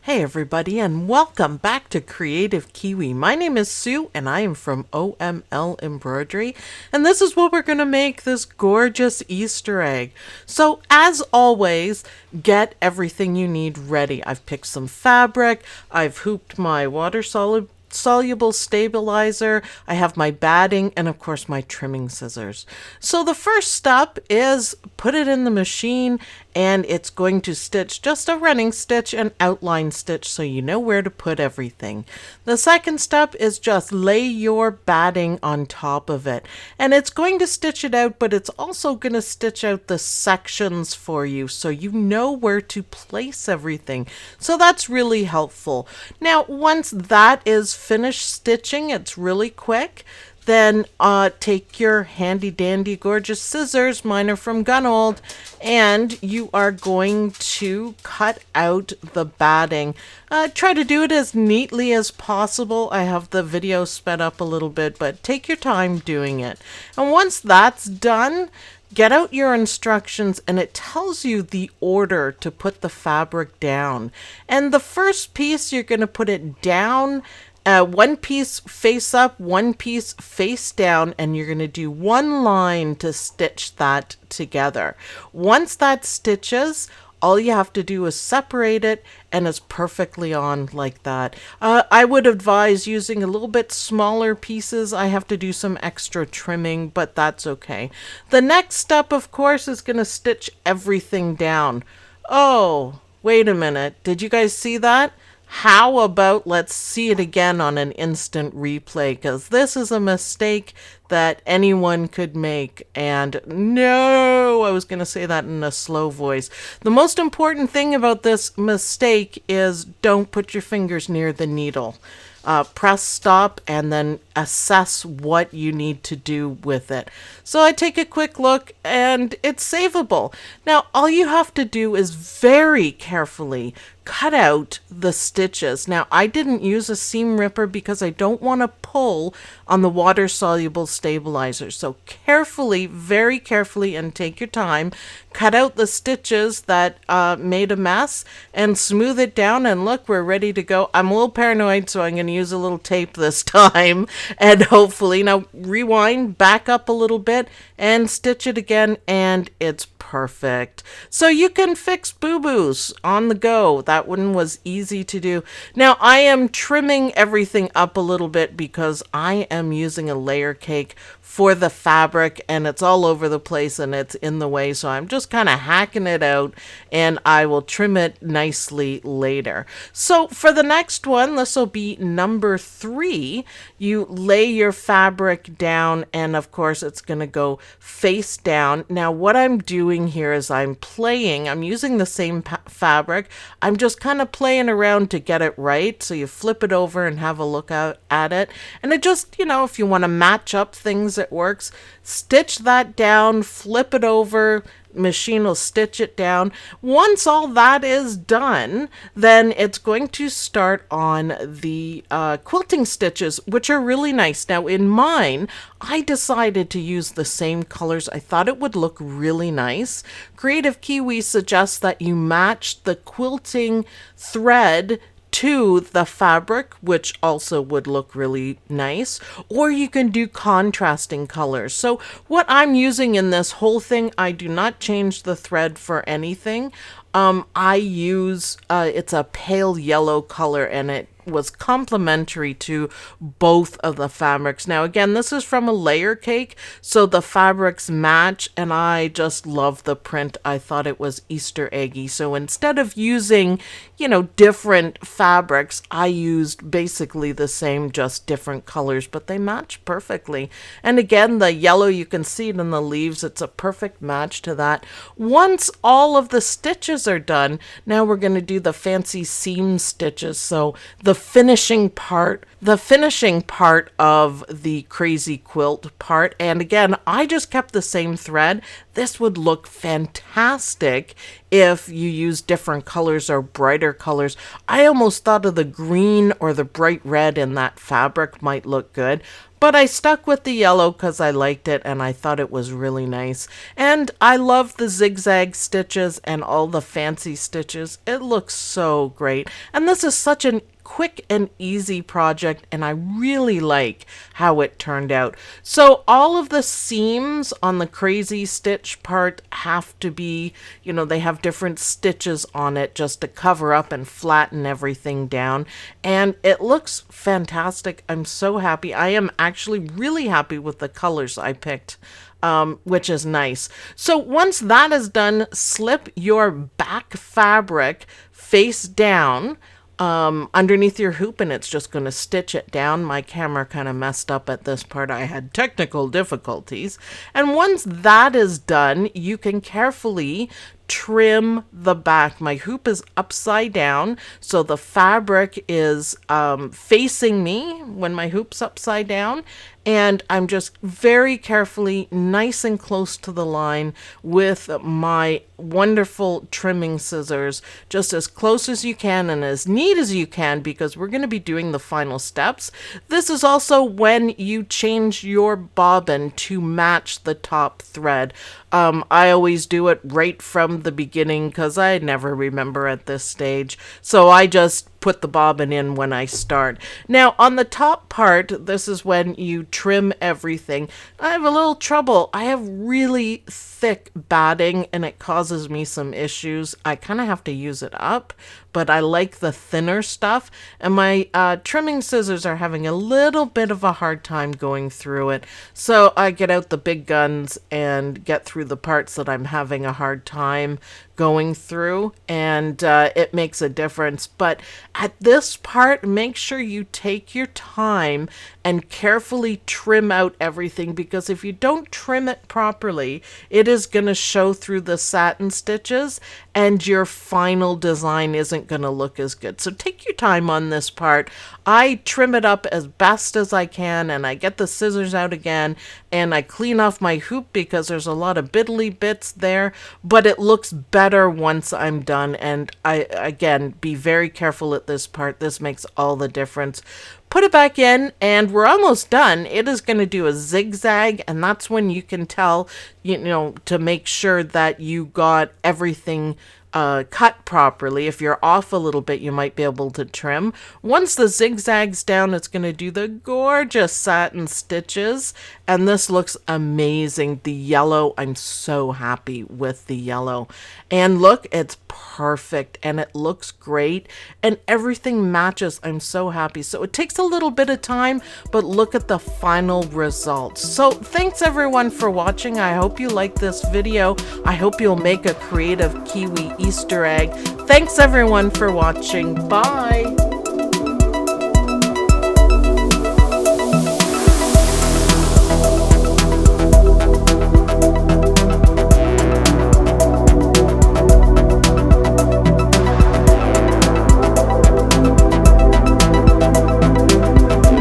Hey everybody, and welcome back to Creative Kiwi. My name is Sue and I am from OML Embroidery, and this is what we're going to make, this gorgeous Easter egg. So as always, get everything you need ready. I've picked some fabric, I've hooped my soluble stabilizer, I have my batting, and of course my trimming scissors. So the first step is put it in the machine, and it's going to stitch just a running stitch and outline stitch so you know where to put everything. The second step is just lay your batting on top of it, and it's going to stitch it out, but it's also going to stitch out the sections for you so you know where to place everything. So that's really helpful. Now once that is finished stitching, it's really quick. Then take your handy dandy gorgeous scissors, mine are from Gunold, and you are going to cut out the batting. Try to do it as neatly as possible. I have the video sped up a little bit, but take your time doing it. And once that's done, get out your instructions, and it tells you the order to put the fabric down. And the first piece, you're going to put it down, one piece face up, one piece face down, and you're going to do one line to stitch that together. Once that stitches, all you have to do is separate it, and it's perfectly on like that. I would advise using a little bit smaller pieces. I have to do some extra trimming, but that's okay. The next step, of course, is going to stitch everything down. Oh, wait a minute. Did you guys see that? How about let's see it again on an instant replay, because this is a mistake that anyone could make. And no, I was going to say that in a slow voice. The most important thing about this mistake is don't put your fingers near the needle. Press stop and then assess what you need to do with it. So I take a quick look and it's savable. Now all you have to do is very carefully cut out the stitches. Now I didn't use a seam ripper because I don't want to pull on the water soluble stabilizer. So carefully, very carefully, and take your time, cut out the stitches that made a mess and smooth it down, and look, we're ready to go. I'm a little paranoid, so I'm going to use a little tape this time, and hopefully, now rewind, back up a little bit and stitch it again, and it's perfect. So you can fix boo-boos on the go. That one was easy to do. Now I am trimming everything up a little bit because I am using a layer cake for the fabric, and it's all over the place and it's in the way, so I'm just kind of hacking it out, and I will trim it nicely later. So for the next one, this will be number 3. You lay your fabric down, and of course it's going to go face down. Now what I'm doing here is I'm using the same fabric. I'm just kind of playing around to get it right. So you flip it over and have a look at it, and it just, if you want to match up things, it works. Stitch that down, flip it over, machine will stitch it down. Once all that is done, then it's going to start on the quilting stitches, which are really nice. Now in mine, I decided to use the same colors. I thought it would look really nice. Creative Kiwi suggests that you match the quilting thread to the fabric, which also would look really nice, or you can do contrasting colors. So what I'm using in this whole thing, I do not change the thread for anything. I use, it's a pale yellow color, and it was complementary to both of the fabrics. Now again, this is from a layer cake, so the fabrics match, and I just love the print. I thought it was Easter eggy. So instead of using, different fabrics, I used basically the same, just different colors, but they match perfectly. And again, the yellow, you can see it in the leaves. It's a perfect match to that. Once all of the stitches are done, now we're going to do the fancy seam stitches. So the finishing part of the crazy quilt part. And again, I just kept the same thread. This would look fantastic if you use different colors or brighter colors. I almost thought of the green or the bright red in that fabric might look good, but I stuck with the yellow because I liked it and I thought it was really nice. And I love the zigzag stitches and all the fancy stitches. It looks so great. And this is such an quick and easy project, and I really like how it turned out. So all of the seams on the crazy stitch part have to be, you know, they have different stitches on it just to cover up and flatten everything down, and it looks fantastic. I'm so happy. I am actually really happy with the colors I picked, which is nice. So once that is done, slip your back fabric face down underneath your hoop, and it's just going to stitch it down. My camera kind of messed up at this part. I had technical difficulties. And once that is done, you can carefully trim the back. My hoop is upside down, so the fabric is facing me when my hoop's upside down, and I'm just very carefully, nice and close to the line with my wonderful trimming scissors, just as close as you can and as neat as you can, because we're going to be doing the final steps. This is also when you change your bobbin to match the top thread. I always do it right from the beginning because I never remember at this stage. So I just put the bobbin in when I start. Now on the top part, this is when you trim everything. I have a little trouble. I have really thick batting and it causes me some issues. I kind of have to use it up, but I like the thinner stuff, and my trimming scissors are having a little bit of a hard time going through it. So I get out the big guns and get through the parts that I'm having a hard time going through, and it makes a difference. But at this part, make sure you take your time and carefully trim out everything, because if you don't trim it properly, it is going to show through the satin stitches and your final design isn't going to look as good. So take your time on this part. I trim it up as best as I can, and I get the scissors out again and I clean off my hoop because there's a lot of biddly bits there, but it looks better once I'm done. And again, be very careful at this part. This makes all the difference. Put it back in, and we're almost done. It is going to do a zigzag, and that's when you can tell, you know, to make sure that you got everything cut properly. If you're off a little bit, you might be able to trim. Once the zigzag's down, it's going to do the gorgeous satin stitches, and this looks amazing. The yellow, I'm so happy with the yellow. And look, it's perfect, and it looks great, and everything matches. I'm so happy. So it takes a little bit of time, but look at the final results. So thanks everyone for watching. I hope you liked this video. I hope you'll make a creative Kiwi Easter egg. Thanks everyone for watching. Bye.